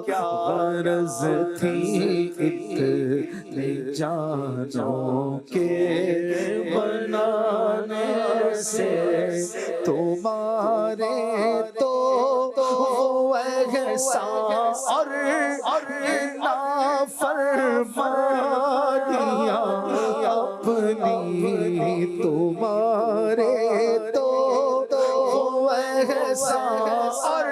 غرض تھی اتنی جانوں کے بنانے سے، تمہارے تو وہ احسان اور نافرمانیاں اپنی، تمہارے تو وہ احسان اور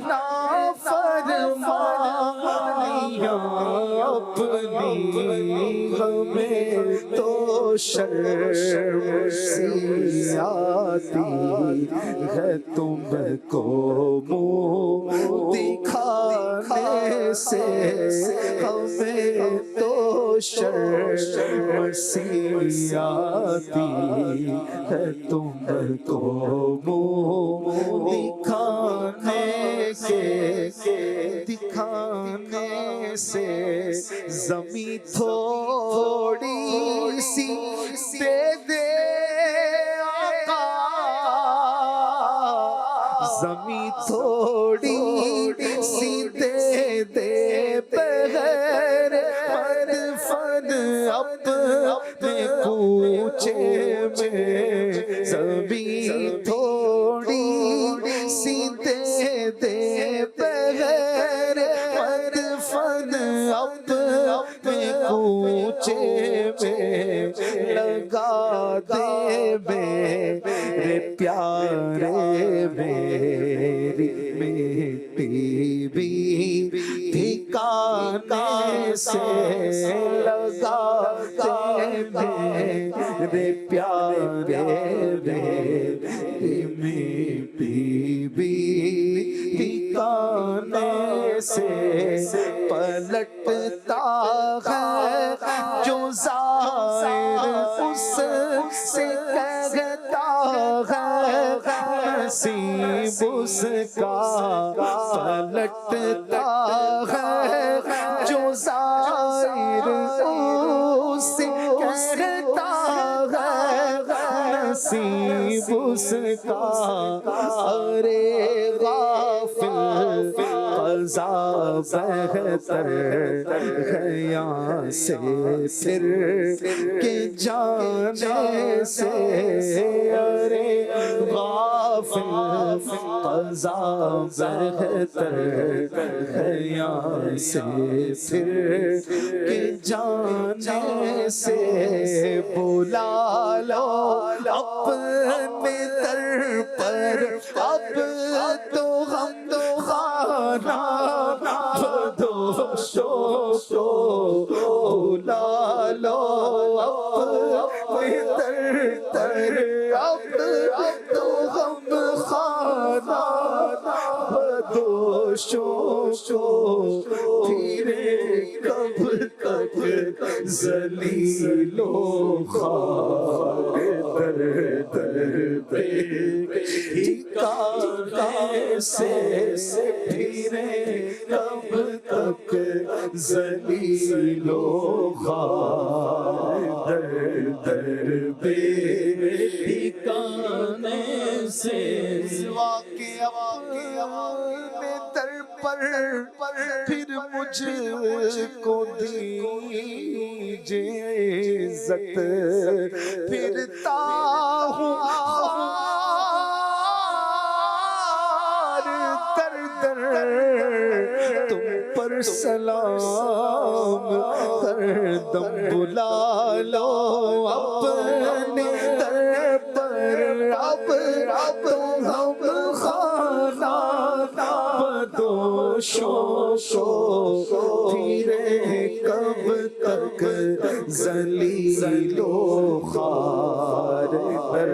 نافرمانیاں اپنی، ہمیں تو شرم سی آتی ہے تم کو منہ دکھانے سے، ہمیں تو شرم سی آتی ہے تم کو منہ دکھانے سے، زمین تھوڑی سی دے دے آقا، زمین تھوڑی سی دے دے بغیر مدفن اپنے کوچے میں، زمین تھوڑی سی دے دے بغیر مدفن اپنے کوچے میں، لگا دے میرے پیارے میری مٹی بھی ٹھکانے سے، لگا دے میرے پیارے میری مٹی بھی ٹھکانے سے، پلٹتا ہے جو ظاہر اس سے کہتا ہے نصیب اس کا، پلٹتا ہے جو ظاہر اس سے کہتا ہے نصیب اس کا، ارے غافل قضا بہتر ہے یہاں سے پھر کے جانے سے، ارے غافل قضا بہتر ہے یہاں سے پھر کے جانے سے، بلا لو اپنے در پر اب تو ہم خانہ بدوشوں کو بلا لو اپنے در در، اب تو غم خانہ بدوشوں کو پھرے کب تک ذلیل و خوار، در در پہ ٹھکانے سے پھرے کب تک ذلیل و خوار، در در پہ ٹھکانے سے واقع اپنے در پر پھر مجھ کو دیجئے عزت، پھرتا ہوں خوار در در، تم پر سلام ہر دم بلا لو اپنے در پر، اب ہم خانہ بدوشوں کو پھرے کب تک ذلیل و خوار، در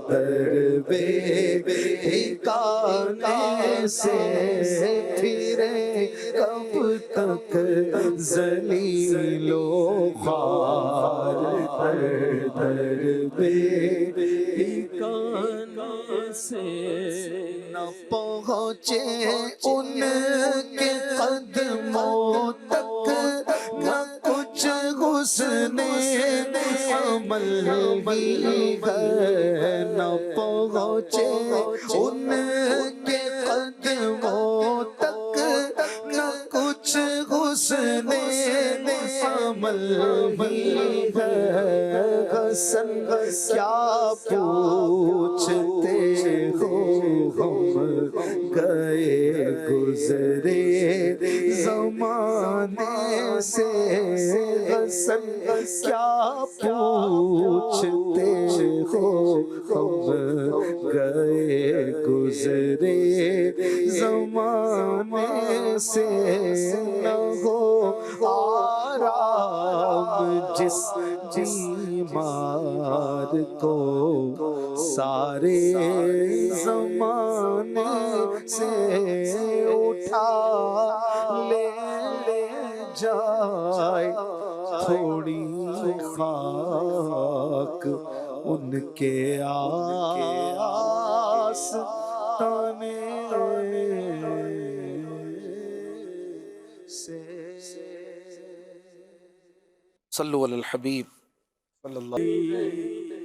در بے ٹھکانے سے پھرے کب تک ذلیل و خوار، در در بے ٹھکانے سے نہ پہنچے ان کے قدموں تک نہ کچھ حسن عمل بھی ہے، نہ پہنچے ان کے قدموں تک نہ کچھ حسن عمل بھی ہے، حسن کیا پوچھتے ہو ہم گئے گزرے زمانے سے، حسن کیا پوچھتے ہو ہم گئے گزرے زمانے سے، نہ ہو آرام جس بیمار کو سارے زمانے سے اٹھا لے جائے، تھوڑی خاک ان کے آستانے سے۔ صلو علی الحبیب صلی اللہ علیہ وسلم۔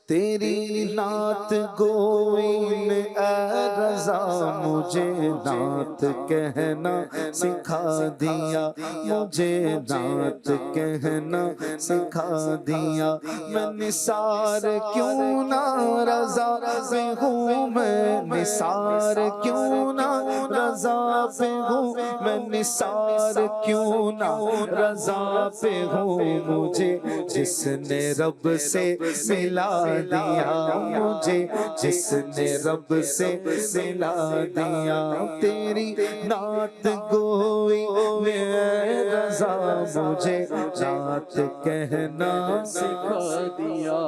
تیری نعت گوئی نے اے رضا مجھے نعت کہنا سکھا دیا، مجھے نعت کہنا سکھا دیا، میں نثار کیوں نہ رضا پہ ہوں، میں نثار کیوں نہ رضا پہ ہوں، میں نثار کیوں نہ رضا پہ ہوں، مجھے جس نے رب سے ملا دیا، مجھے جس نے رب سے ملا دیا، تیری نعت گوئی میں رضا مجھے نعت کہنا سکھا دیا،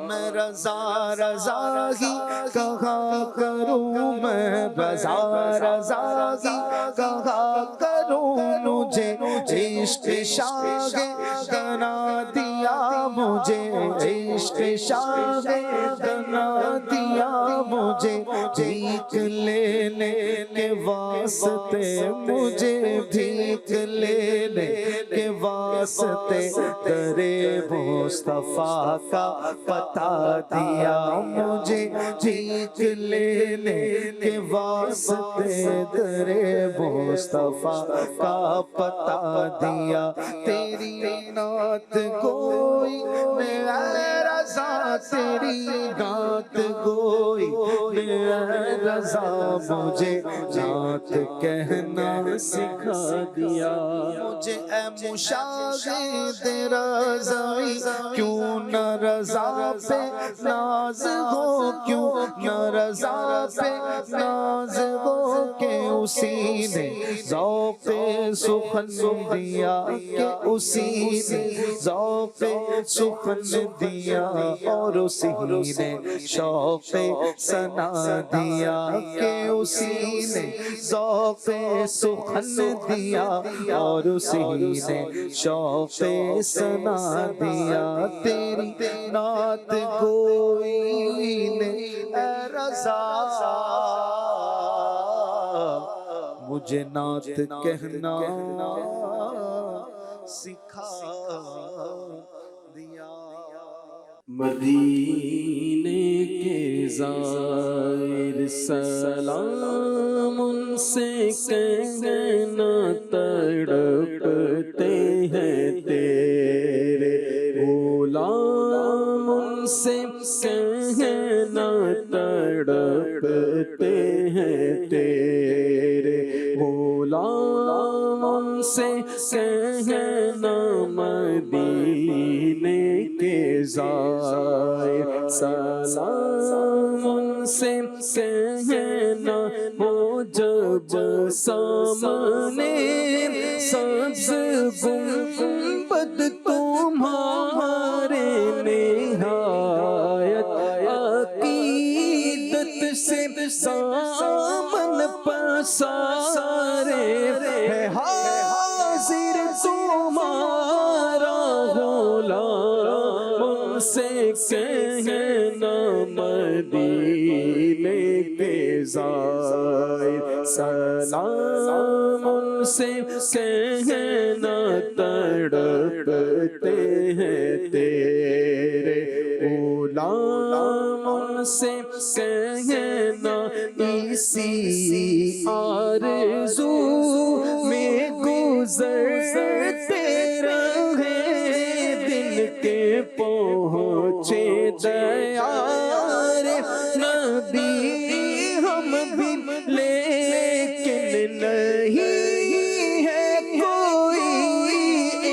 میں رضا رضا ہی کہا کروں، میں رضا رضا ہی کہا کروں، مجھے عشق شاہ بنا دیا، مجھے عشق شاہ بنا دیا، مجھے بھیک لینے کے واسطے، مجھے بھیک لینے کے واسطے درے مصطفیٰ کا پتا دیا، مجھے بھیک لینے کے واسطے درے مصطفیٰ کا پتا دیا، تیری نعت گوئی میں اے رضا، تیری نعت گوئی میں اے رضا مجھے نعت کہنا سکھا دیا، مجھے اے مشاہد شاہد رضوی کیوں نہ رضا پہ ناز ہو، کیوں نہ رضا پہ ناز ہو، کہ اسی نے ذوق سخن دیا، کہ اسی نے ذوق سخن دیا، اور اسی نے شوق ثنا دیا، کہ اسی نے ذوق سخن دیا، اور اسی نے شوق ثنا دیا۔ تیری نعت گوئی نے اے رضا مجھے نعت کہنا سکھا دیا۔ مدینے کے زائر سلام ان سے کہنا تڑپتے ہیں تیرے غلام، ان سے کہنا تڑپتے ہیں تیرے غلام، ان سے کہنا مدینے کے زائر سلام ان سے کہنا ہو جب سامنے سبز گنبد تمہارے نہایت عقیدت سے سامن پسارے ہے حاضر تمہارا غلام، ان سے کہنا مدینے کے زائر سلام، ان سے کہنا تڑپتے ہیں تیرے غلام، ان سے کہنا اسی آرزو میں گزرتے رہے دن کے پہنچے دیار نبی ہم بھی، لیکن نہیں ہے کوئی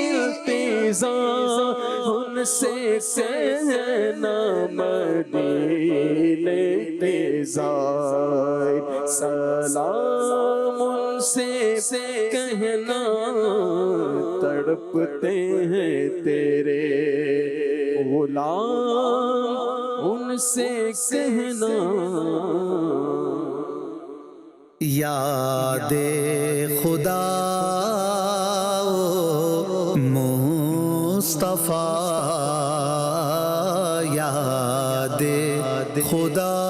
التزام، ان سے کہنا مدینے کے زائر سلام، ان سے کہنا تڑپتے ہیں تیرے غلام، ان سے کہنا یاد خدا مصطفیٰ، یاد خدا